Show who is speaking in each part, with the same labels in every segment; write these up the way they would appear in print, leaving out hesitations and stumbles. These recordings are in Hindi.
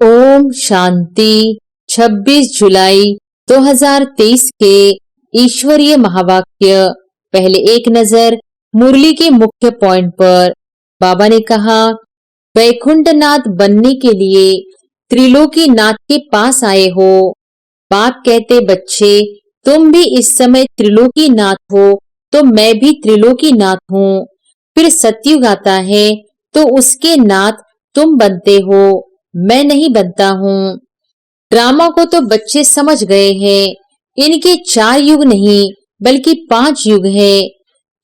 Speaker 1: ओम शांति। 26 जुलाई 2023 के ईश्वरीय महावाक्य। पहले एक नजर मुरली के मुख्य पॉइंट पर। बाबा ने कहा, वैकुंठनाथ बनने के लिए त्रिलोकीनाथ के पास आए हो। बाप कहते, बच्चे तुम भी इस समय त्रिलोकीनाथ हो तो मैं भी त्रिलोकीनाथ हूँ। फिर सतयुग आता है तो उसके नाथ तुम बनते हो, मैं नहीं बनता हूँ। ड्रामा को तो बच्चे समझ गए हैं। इनके 4 युग नहीं बल्कि 5 युग है।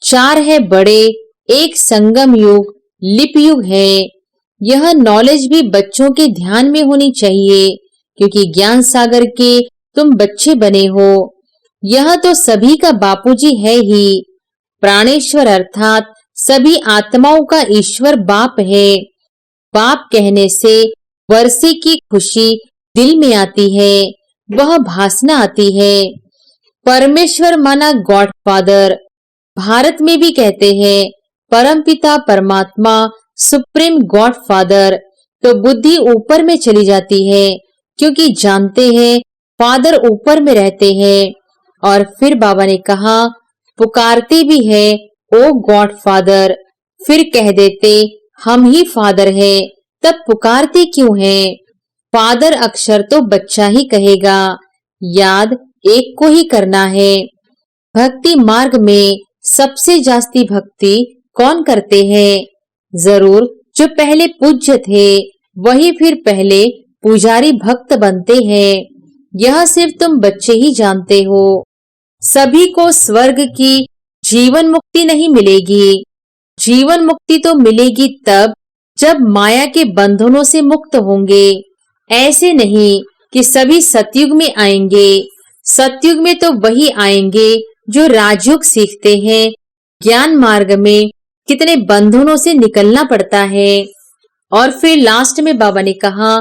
Speaker 1: 4 है बड़े, एक संगम युग, लिप युग है। यह नॉलेज भी बच्चों के ध्यान में होनी चाहिए, क्योंकि ज्ञान सागर के तुम बच्चे बने हो। यह तो सभी का बापूजी है ही। प्राणेश्वर अर्थात सभी आत्माओं का ईश्वर बाप है। बाप कहने से वर्षे की खुशी दिल में आती है, वह भासना आती है। परमेश्वर माना गॉड फादर। भारत में भी कहते हैं परमपिता परमात्मा, सुप्रीम गॉड फादर। तो बुद्धि ऊपर में चली जाती है, क्योंकि जानते हैं फादर ऊपर में रहते हैं। और फिर बाबा ने कहा, पुकारते भी है ओ गॉड फादर, फिर कह देते हम ही फादर है, तब पुकारते क्यों है? फादर अक्षर तो बच्चा ही कहेगा, याद एक को ही करना है। भक्ति मार्ग में सबसे जास्ती भक्ति कौन करते हैं? जरूर जो पहले पूज्य थे, वही फिर पहले पुजारी भक्त बनते हैं। यह सिर्फ तुम बच्चे ही जानते हो। सभी को स्वर्ग की जीवन मुक्ति नहीं मिलेगी। जीवन मुक्ति तो मिलेगी तब जब माया के बंधनों से मुक्त होंगे। ऐसे नहीं कि सभी सतयुग में आएंगे। सतयुग में तो वही आएंगे जो राजयोग सीखते हैं। ज्ञान मार्ग में कितने बंधनों से निकलना पड़ता है। और फिर लास्ट में बाबा ने कहा,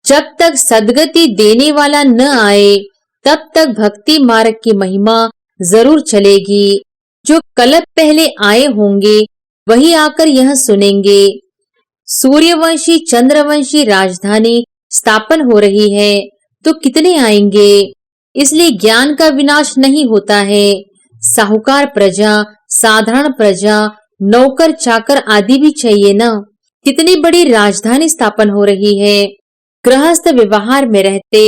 Speaker 1: जब तक सदगति देने वाला न आए तब तक भक्ति मार्ग की महिमा जरूर चलेगी। जो कल्प पहले आए होंगे वही आकर यह सुनेंगे। सूर्यवंशी चंद्रवंशी राजधानी स्थापन हो रही है तो कितने आएंगे। इसलिए ज्ञान का विनाश नहीं होता है। साहूकार प्रजा, साधारण प्रजा, नौकर चाकर आदि भी चाहिए ना। कितनी बड़ी राजधानी स्थापन हो रही है। गृहस्थ व्यवहार में रहते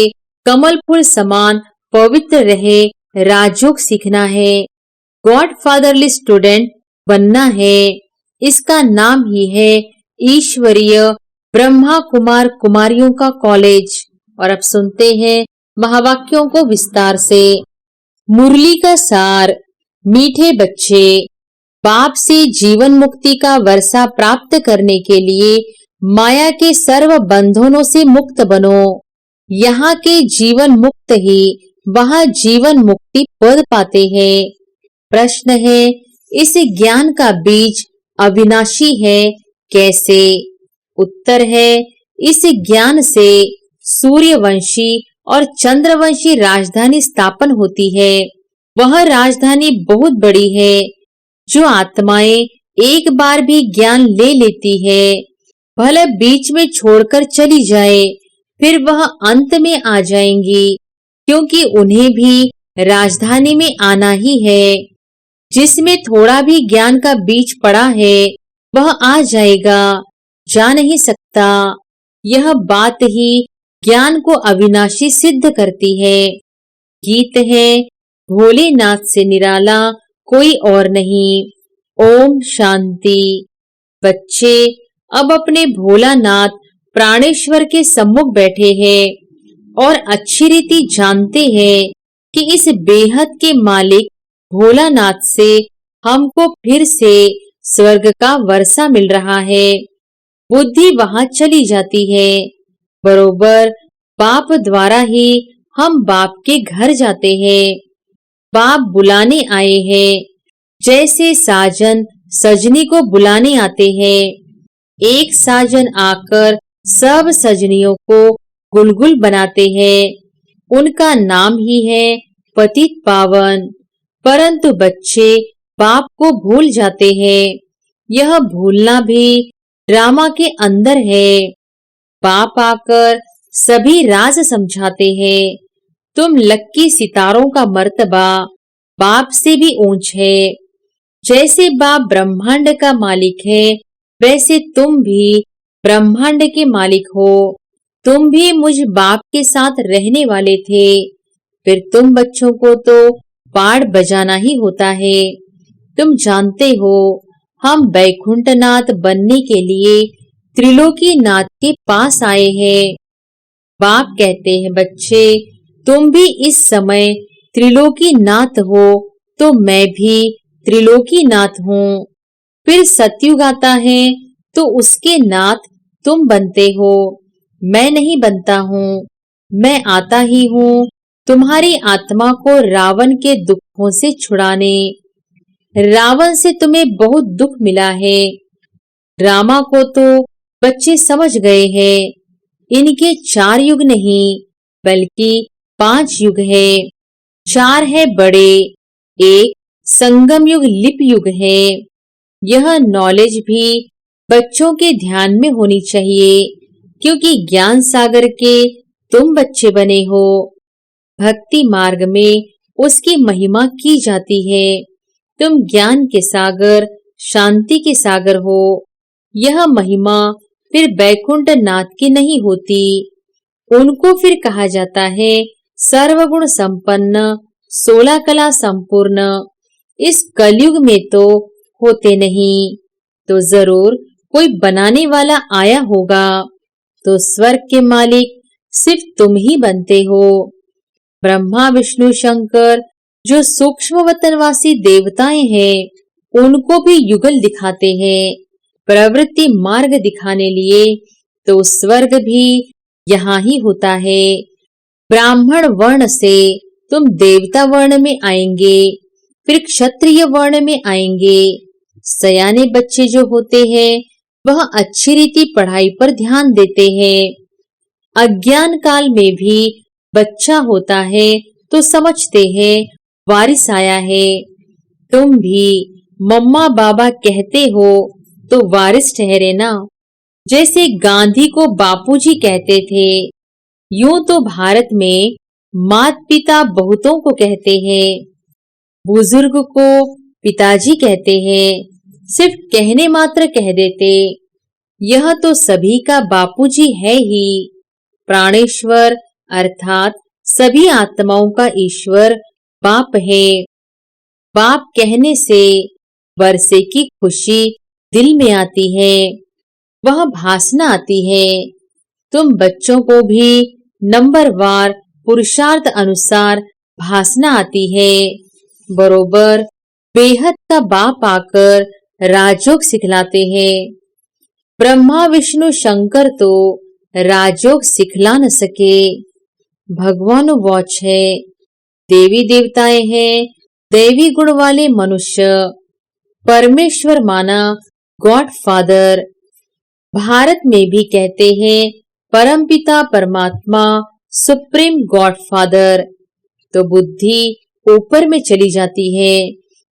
Speaker 1: कमल फूल समान पवित्र रहे, राजयोग सीखना है। गॉड फादरली स्टूडेंट बनना है। इसका नाम ही है ईश्वरीय ब्रह्मा कुमार कुमारियों का कॉलेज। और अब सुनते हैं महावाक्यों को विस्तार से। मुरली का सार। मीठे बच्चे, बाप से जीवन मुक्ति का वर्षा प्राप्त करने के लिए माया के सर्व बंधनों से मुक्त बनो। यहाँ के जीवन मुक्त ही वहाँ जीवन मुक्ति पद पाते हैं। प्रश्न है, इस ज्ञान का बीज अविनाशी है, कैसे? उत्तर है, इस ज्ञान से सूर्यवंशी और चंद्रवंशी राजधानी स्थापन होती है। वह राजधानी बहुत बड़ी है। जो आत्माएं एक बार भी ज्ञान ले लेती है, भले बीच में छोड़कर चली जाए, फिर वह अंत में आ जाएंगी, क्योंकि उन्हें भी राजधानी में आना ही है। जिसमें थोड़ा भी ज्ञान का बीज पड़ा है वह आ जाएगा, जा नहीं सकता। यह बात ही ज्ञान को अविनाशी सिद्ध करती है। गीत है, भोलेनाथ से निराला कोई और नहीं। ओम शांति। बच्चे अब अपने भोलानाथ प्राणेश्वर के सम्मुख बैठे हैं और अच्छी रीति जानते हैं कि इस बेहद के मालिक भोलानाथ से हमको फिर से स्वर्ग का वर्षा मिल रहा है। बुद्धि वहां चली जाती है। बरोबर बाप द्वारा ही हम बाप के घर जाते हैं। बाप बुलाने आए हैं, जैसे साजन सजनी को बुलाने आते हैं। एक साजन आकर सब सजनियों को गुलगुल बनाते हैं। उनका नाम ही है पतित पावन। परंतु बच्चे बाप को भूल जाते हैं। यह भूलना भी ड्रामा के अंदर है। बाप आकर सभी राज समझाते हैं। तुम लक्की सितारों का मर्तबा बाप से भी ऊंच है। जैसे बाप ब्रह्मांड का मालिक है, वैसे तुम भी ब्रह्मांड के मालिक हो। तुम भी मुझ बाप के साथ रहने वाले थे। फिर तुम बच्चों को तो पाठ बजाना ही होता है। तुम जानते हो, हम बैकुंठनाथ बनने के लिए त्रिलोकीनाथ के पास आए हैं। बाप कहते हैं, बच्चे तुम भी इस समय त्रिलोकीनाथ हो, तो मैं भी त्रिलोकीनाथ हूँ। फिर सतयुग आता है तो उसके नाथ तुम बनते हो, मैं नहीं बनता हूँ। मैं आता ही हूँ तुम्हारी आत्मा को रावण के दुखों से छुड़ाने। रावण से तुम्हें बहुत दुख मिला है। रामा को तो बच्चे समझ गए हैं। इनके 4 युग नहीं, बल्कि 5 युग है। 4 है बड़े, एक संगम युग लिप युग है। यह नॉलेज भी बच्चों के ध्यान में होनी चाहिए, क्योंकि ज्ञान सागर के तुम बच्चे बने हो। भक्ति मार्ग में उसकी महिमा की जाती है। तुम ज्ञान के सागर, शांति के सागर हो। यह महिमा फिर बैकुंठ नाथ की नहीं होती। उनको फिर कहा जाता है सर्वगुण संपन्न, 16 कला संपूर्ण। इस कलयुग में तो होते नहीं, तो जरूर कोई बनाने वाला आया होगा। तो स्वर्ग के मालिक सिर्फ तुम ही बनते हो। ब्रह्मा विष्णु शंकर जो सूक्ष्म वतनवासी देवताएं हैं, उनको भी युगल दिखाते हैं, प्रवृत्ति मार्ग दिखाने लिए। तो स्वर्ग भी यहाँ ही होता है। ब्राह्मण वर्ण से तुम देवता वर्ण में आएंगे, फिर क्षत्रिय वर्ण में आएंगे। सयाने बच्चे जो होते हैं, वह अच्छी रीति पढ़ाई पर ध्यान देते हैं। अज्ञान काल में भी बच्चा होता है तो समझते हैं वारिस आया है। तुम भी मम्मा बाबा कहते हो तो वारिस ठहरे ना। जैसे गांधी को बापूजी कहते थे, यूं तो भारत में मात पिता बहुतों को कहते हैं। बुजुर्ग को पिताजी कहते हैं, सिर्फ कहने मात्र कह देते। यह तो सभी का बापूजी है ही। प्राणेश्वर अर्थात सभी आत्माओं का ईश्वर बाप है। बाप कहने से वर्षे की खुशी दिल में आती है, वह भासना आती है। तुम बच्चों को भी नंबरवार पुरुषार्थ अनुसार भासना आती है। बरोबर बेहद का बाप आकर राजयोग सिखलाते हैं। ब्रह्मा विष्णु शंकर तो राजयोग सिखला न सके। भगवान वॉच है, देवी देवताएं हैं, दैवी गुण वाले मनुष्य। परमेश्वर माना गॉड फादर। भारत में भी कहते हैं परमपिता परमात्मा, सुप्रीम गॉड फादर। तो बुद्धि ऊपर में चली जाती है,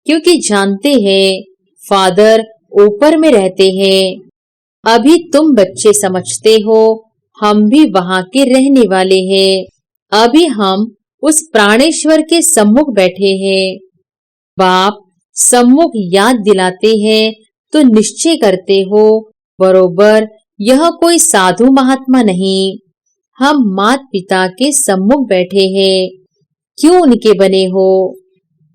Speaker 1: क्योंकि जानते हैं फादर ऊपर में रहते हैं। अभी तुम बच्चे समझते हो हम भी वहां के रहने वाले हैं। अभी हम उस प्राणेश्वर के सम्मुख बैठे हैं। बाप सम्मुख याद दिलाते हैं तो निश्चय करते हो, बरोबर यह कोई साधु महात्मा नहीं, हम मात पिता के सम्मुख बैठे हैं। क्यों उनके बने हो?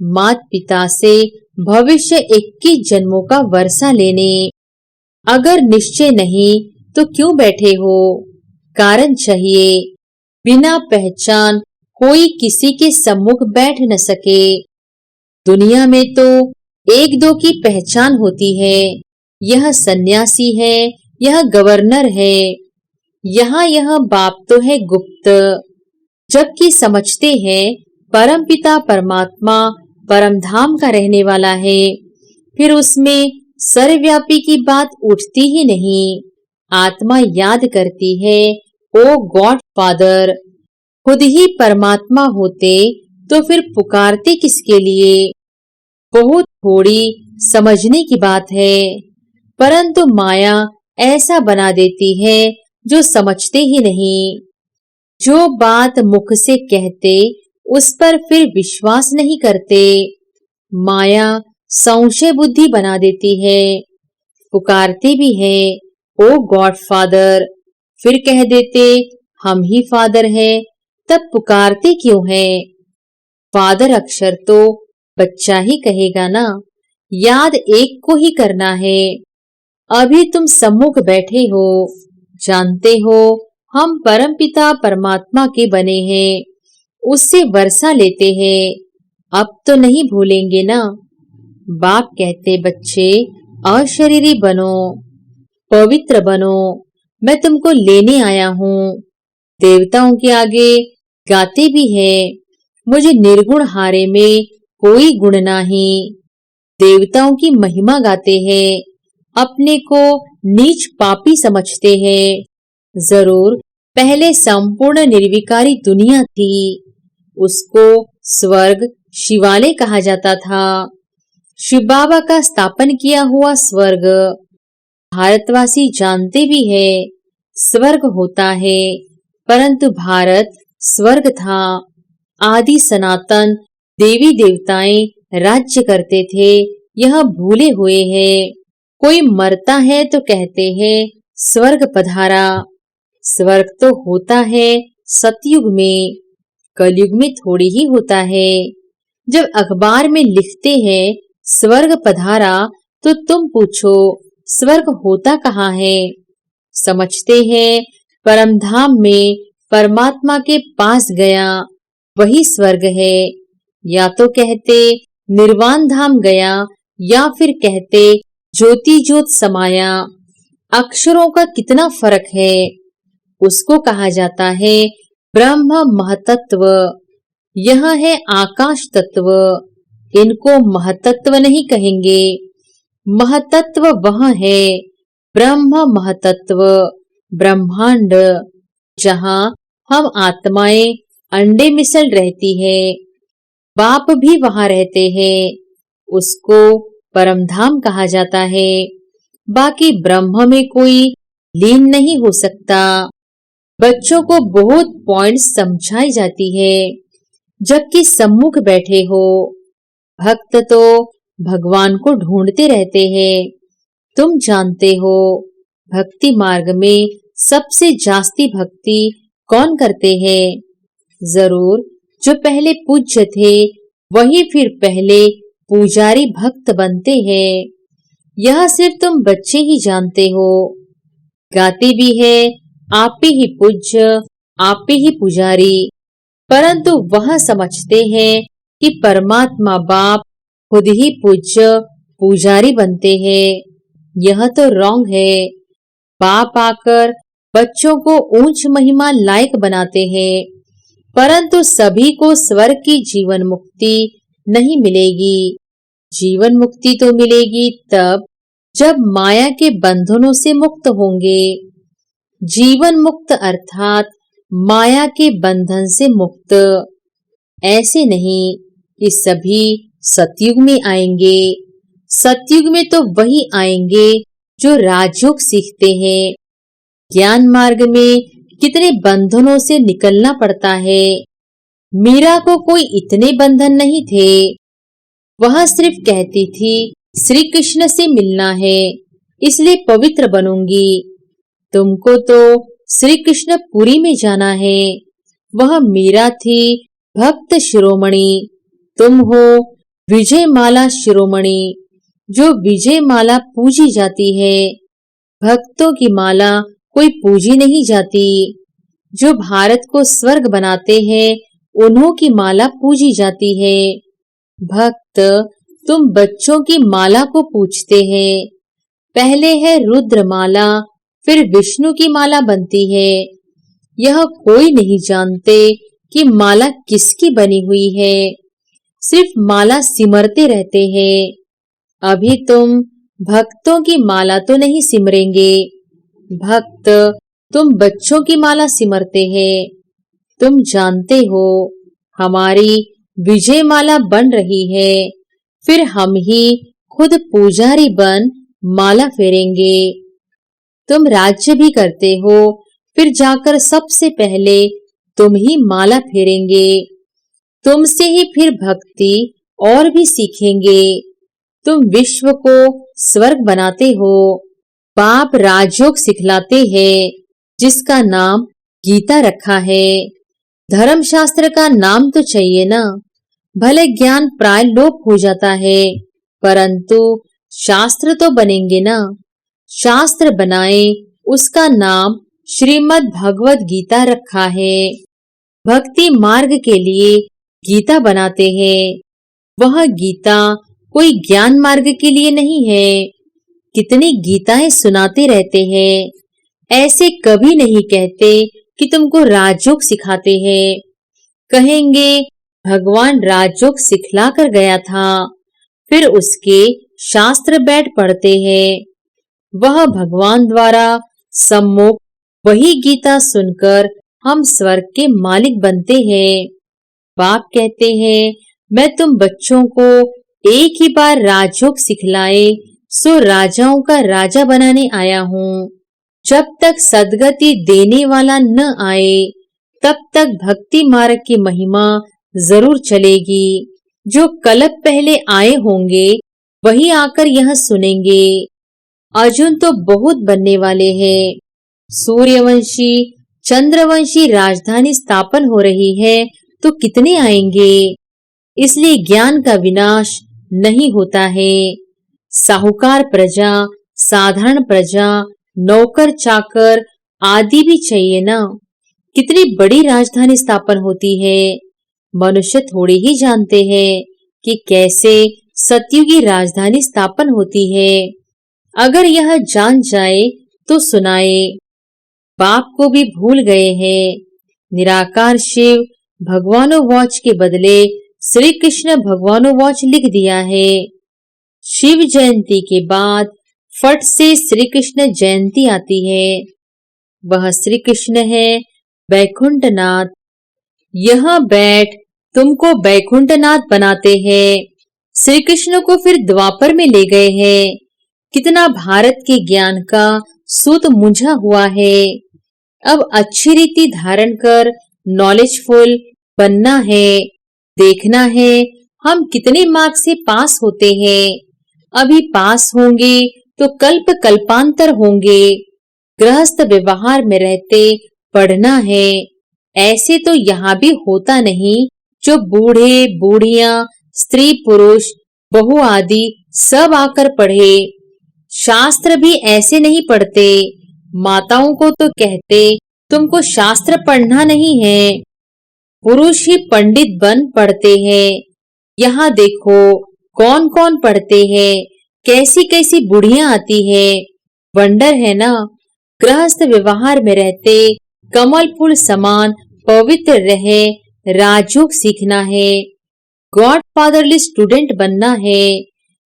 Speaker 1: मात पिता से भविष्य 21 जन्मों का वर्षा लेने। अगर निश्चय नहीं तो क्यों बैठे हो? कारण चाहिए। बिना पहचान कोई किसी के सम्मुख बैठ न सके। दुनिया में तो 1-2 की पहचान होती है, यह सन्यासी है, यह गवर्नर है। यहाँ यह बाप तो है गुप्त। जबकि समझते हैं परम पिता परमात्मा परम धाम का रहने वाला है, फिर उसमें सर्वव्यापी की बात उठती ही नहीं। आत्मा याद करती है, ओ गॉड फादर। खुद ही परमात्मा होते तो फिर पुकारते किसके लिए? बहुत थोड़ी समझने की बात है, परंतु माया ऐसा बना देती है जो समझते ही नहीं। जो बात मुख से कहते उस पर फिर विश्वास नहीं करते। माया संशय बुद्धि बना देती है। पुकारते भी है ओ गॉड फादर, फिर कह देते हम ही फादर है, तब पुकारते क्यों है? फादर अक्षर तो बच्चा ही कहेगा ना, याद एक को ही करना है। अभी तुम सम्मुख बैठे हो, जानते हो हम परमपिता परमात्मा के बने हैं, उससे वर्षा लेते हैं, अब तो नहीं भूलेंगे ना। बाप कहते बच्चे अशरीरी बनो, पवित्र बनो, मैं तुमको लेने आया हूँ। देवताओं के आगे गाते भी है मुझे निर्गुण हारे में कोई गुण नहीं। देवताओं की महिमा गाते हैं, अपने को नीच पापी समझते हैं। जरूर पहले संपूर्ण निर्विकारी दुनिया थी, उसको स्वर्ग शिवालय कहा जाता था। शिव बाबा का स्थापन किया हुआ स्वर्ग। भारतवासी जानते भी है स्वर्ग होता है, परंतु भारत स्वर्ग था। आदि सनातन देवी देवताएं राज्य करते थे, यह भूले हुए हैं। कोई मरता है तो कहते हैं स्वर्ग पधारा। स्वर्ग तो होता है सतयुग में, कलयुग में थोड़ी ही होता है। जब अखबार में लिखते हैं स्वर्ग पधारा तो तुम पूछो स्वर्ग होता कहाँ है? समझते हैं परमधाम में परमात्मा के पास गया वही स्वर्ग है। या तो कहते निर्वाण धाम गया, या फिर कहते ज्योति ज्योत समाया। अक्षरों का कितना फर्क है। उसको कहा जाता है ब्रह्म महतत्व, यह है आकाश तत्व। इनको महतत्व नहीं कहेंगे, महतत्व वह है ब्रह्म महतत्व, ब्रह्मांड, जहाँ हम आत्माएं अंडे मिसल रहती है। बाप भी वहां रहते हैं, उसको परमधाम कहा जाता है। बाकी ब्रह्म में कोई लीन नहीं हो सकता। बच्चों को बहुत पॉइंट्स समझाई जाती है, जबकि सम्मुख बैठे हो। भक्त तो भगवान को ढूंढते रहते हैं। तुम जानते हो भक्ति मार्ग में सबसे जास्ती भक्ति कौन करते हैं? जरूर जो पहले पूज्य थे वही फिर पहले पुजारी भक्त बनते हैं। यह सिर्फ तुम बच्चे ही जानते हो। गाते भी है आप ही पूज्य, आप ही पुजारी, परंतु वह समझते हैं कि परमात्मा बाप खुद ही पूज्य पुजारी बनते हैं। यह तो रॉन्ग है। बाप आकर बच्चों को ऊंच महिमा लायक बनाते हैं, परंतु सभी को स्वर्ग की जीवन मुक्ति नहीं मिलेगी। जीवन मुक्ति तो मिलेगी तब जब माया के बंधनों से मुक्त होंगे। जीवन मुक्त अर्थात माया के बंधन से मुक्त। ऐसे नहीं कि सभी सतयुग में आएंगे। सतयुग में तो वही आएंगे जो राजयोग सीखते हैं। ज्ञान मार्ग में कितने बंधनों से निकलना पड़ता है। मीरा को कोई इतने बंधन नहीं थे। वह सिर्फ कहती थी श्री कृष्ण से मिलना है, इसलिए पवित्र बनूंगी। तुमको तो श्री कृष्ण पुरी में जाना है। वह मीरा थी भक्त शिरोमणि, तुम हो विजय माला शिरोमणि, जो विजय माला पूजी जाती है। भक्तों की माला कोई पूजी नहीं जाती। जो भारत को स्वर्ग बनाते हैं उन्हों की माला पूजी जाती है। भक्त तुम बच्चों की माला को पूछते हैं। पहले है रुद्र माला, फिर विष्णु की माला बनती है। यह कोई नहीं जानते कि माला किसकी बनी हुई है, सिर्फ माला सिमरते रहते हैं। अभी तुम भक्तों की माला तो नहीं सिमरेंगे। भक्त तुम बच्चों की माला सिमरते हैं। तुम जानते हो हमारी विजय माला बन रही है, फिर हम ही खुद पुजारी बन माला फेरेंगे। तुम राज्य भी करते हो, फिर जाकर सबसे पहले तुम ही माला फेरेंगे। तुमसे ही फिर भक्ति और भी सीखेंगे। तुम विश्व को स्वर्ग बनाते हो। बाप राजयोग सिखलाते हैं, जिसका नाम गीता रखा है। धर्मशास्त्र का नाम तो चाहिए ना। भले ज्ञान प्राय लोप हो जाता है, परंतु शास्त्र तो बनेंगे ना। शास्त्र बनाए, उसका नाम श्रीमद् भगवत गीता रखा है। भक्ति मार्ग के लिए गीता बनाते हैं। वह गीता कोई ज्ञान मार्ग के लिए नहीं है। कितनी गीताएं सुनाते रहते हैं, ऐसे कभी नहीं कहते कि तुमको राजयोग सिखाते हैं। कहेंगे भगवान राजयोग सिखला कर गया था, फिर उसके शास्त्र बैठ पढ़ते हैं। वह भगवान द्वारा सम्मुख वही गीता सुनकर हम स्वर्ग के मालिक बनते हैं। बाप कहते हैं, मैं तुम बच्चों को एक ही बार राजयोग सिखलाए सो राजाओं का राजा बनाने आया हूँ। जब तक सद्गति देने वाला न आए, तब तक भक्ति मार्ग की महिमा जरूर चलेगी। जो कल्प पहले आए होंगे, वही आकर यह सुनेंगे। अर्जुन तो बहुत बनने वाले हैं। सूर्यवंशी, चंद्रवंशी राजधानी स्थापन हो रही है, तो कितने आएंगे। इसलिए ज्ञान का विनाश नहीं होता है। साहूकार प्रजा, साधारण प्रजा, नौकर चाकर आदि भी चाहिए ना। कितनी बड़ी राजधानी स्थापन होती है। मनुष्य थोड़ी ही जानते हैं कि कैसे सतयुगी राजधानी स्थापन होती है। अगर यह जान जाए तो सुनाए। बाप को भी भूल गए हैं। निराकार शिव भगवानोवाच के बदले श्री कृष्ण भगवानोवाच लिख दिया है। शिव जयंती के बाद फट से श्री कृष्ण जयंती आती है। वह श्री कृष्ण है बैकुंठनाथ। यहाँ बैठ तुमको बैकुंठनाथ बनाते हैं। श्री कृष्ण को फिर द्वापर में ले गए हैं। कितना भारत के ज्ञान का सूत मुंझा हुआ है। अब अच्छी रीति धारण कर नॉलेजफुल बनना है। देखना है हम कितने मार्क्स से पास होते हैं। अभी पास होंगे तो कल्प कल्पांतर होंगे। गृहस्थ व्यवहार में रहते पढ़ना है। ऐसे तो यहाँ भी होता नहीं, जो बूढ़े बूढ़ियां, स्त्री पुरुष, बहू आदि सब आकर पढ़े। शास्त्र भी ऐसे नहीं पढ़ते। माताओं को तो कहते तुमको शास्त्र पढ़ना नहीं है। पुरुष ही पंडित बन पढ़ते हैं। यहाँ देखो कौन कौन पढ़ते हैं, कैसी कैसी बुढ़ियां आती है। वंडर है ना। गृहस्थ व्यवहार में रहते कमल फूल समान पवित्र रहे राजयोग सीखना है। गॉड फादरली स्टूडेंट बनना है।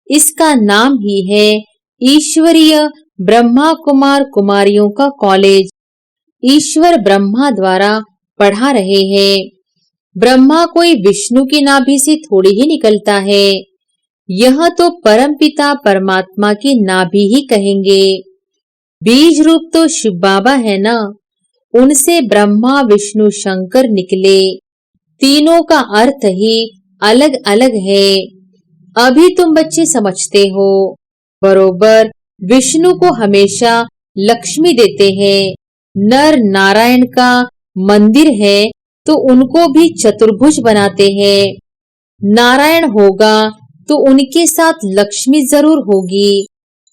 Speaker 1: इसका नाम ही है ईश्वरीय ब्रह्मा कुमार कुमारियों का कॉलेज। ईश्वर ब्रह्मा द्वारा पढ़ा रहे हैं। ब्रह्मा कोई विष्णु की नाभि से थोड़ी ही निकलता है। यह तो परमपिता परमात्मा की नाभि ही कहेंगे। बीज रूप तो शिव बाबा है ना। उनसे ब्रह्मा विष्णु शंकर निकले। तीनों का अर्थ ही अलग अलग है। अभी तुम बच्चे समझते हो। बरोबर विष्णु को हमेशा लक्ष्मी देते हैं। नर नारायण का मंदिर है तो उनको भी चतुर्भुज बनाते हैं। नारायण होगा तो उनके साथ लक्ष्मी जरूर होगी।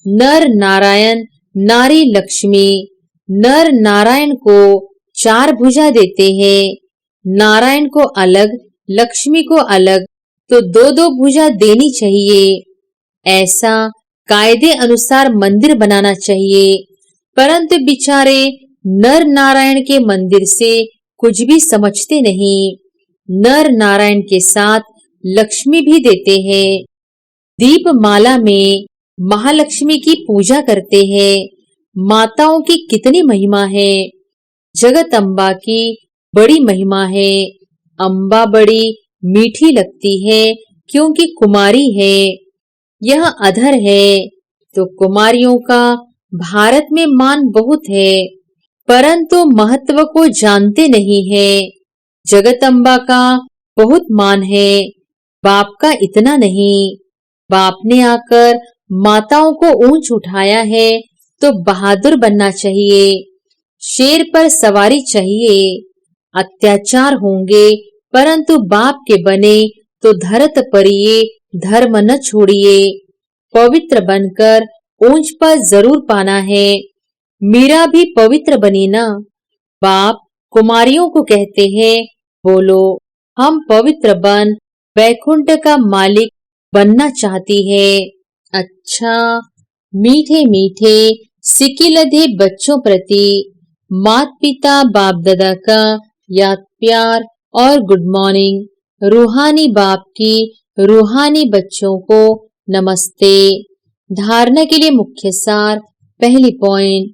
Speaker 1: नर नारायण, नारी लक्ष्मी। नर नारायण को चार भुजा देते हैं। नारायण को अलग, लक्ष्मी को अलग, तो दो दो भुजा देनी चाहिए। ऐसा कायदे अनुसार मंदिर बनाना चाहिए। परंतु बिचारे नर नारायण के मंदिर से कुछ भी समझते नहीं। नर नारायण के साथ लक्ष्मी भी देते हैं। दीपमाला में महालक्ष्मी की पूजा करते हैं। माताओं की कितनी महिमा है। जगत अम्बा की बड़ी महिमा है। अम्बा बड़ी मीठी लगती है क्योंकि कुमारी है। यह अधर है तो कुमारियों का भारत में मान बहुत है, परंतु महत्व को जानते नहीं है। जगदम्बा का बहुत मान है, बाप का इतना नहीं। बाप ने आकर माताओं को ऊंच उठाया है तो बहादुर बनना चाहिए, शेर पर सवारी चाहिए। अत्याचार होंगे परंतु बाप के बने तो धरत परिये धर्म न छोड़िए। पवित्र बनकर ऊंच पर जरूर पाना है। मीरा भी पवित्र बनी ना। बाप कुमारियों को कहते हैं, बोलो हम पवित्र बन वैकुंठ का मालिक बनना चाहती है। अच्छा, मीठे मीठे सिकिलधे बच्चों प्रति माता पिता बाप दादा का याद प्यार और गुड मॉर्निंग। रूहानी बाप की रूहानी बच्चों को नमस्ते। धारणा के लिए मुख्य सार। पहली पॉइंट,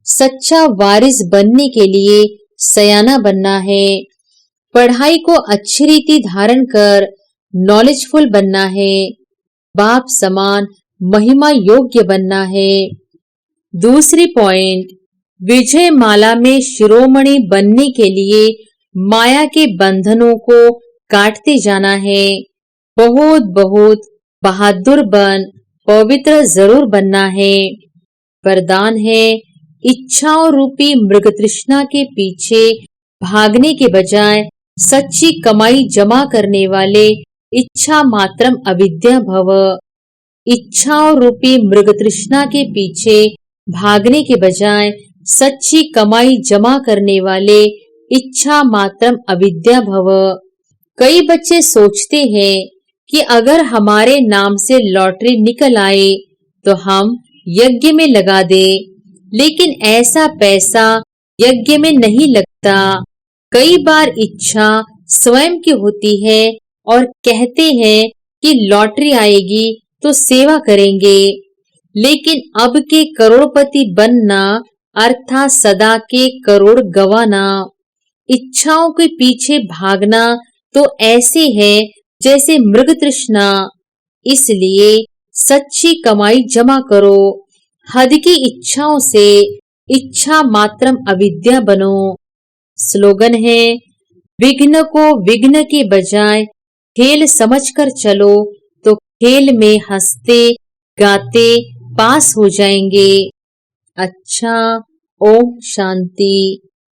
Speaker 1: सच्चा वारिस बनने के लिए सयाना बनना है। पढ़ाई को अच्छी रीति धारण कर नॉलेजफुल बनना है। बाप समान महिमा योग्य बनना है। दूसरी पॉइंट, विजय माला में शिरोमणि बनने के लिए माया के बंधनों को काटते जाना है। बहुत बहुत बहादुर बन पवित्र जरूर बनना है। वरदान है, इच्छाओं रूपी मृग तृष्णा के पीछे भागने के बजाय सच्ची कमाई जमा करने वाले इच्छा मात्रम अविद्या भव। इच्छाओं रूपी मृग तृष्णा के पीछे भागने के बजाय सच्ची कमाई जमा करने वाले इच्छा मात्रम अविद्या भव। कई बच्चे सोचते हैं कि अगर हमारे नाम से लॉटरी निकल आए तो हम यज्ञ में लगा दे, लेकिन ऐसा पैसा यज्ञ में नहीं लगता। कई बार इच्छा स्वयं की होती है और कहते हैं कि लॉटरी आएगी तो सेवा करेंगे, लेकिन अब के करोड़पति बनना अर्थात सदा के करोड़ गवाना। इच्छाओं के पीछे भागना तो ऐसे है जैसे मृग तृष्णा। इसलिए सच्ची कमाई जमा करो। हद की इच्छाओं से इच्छा मात्रम अविद्या बनो। स्लोगन है, विघ्न को विघ्न के बजाय खेल समझकर चलो तो खेल में हंसते गाते पास हो जाएंगे। अच्छा, ओम शांति।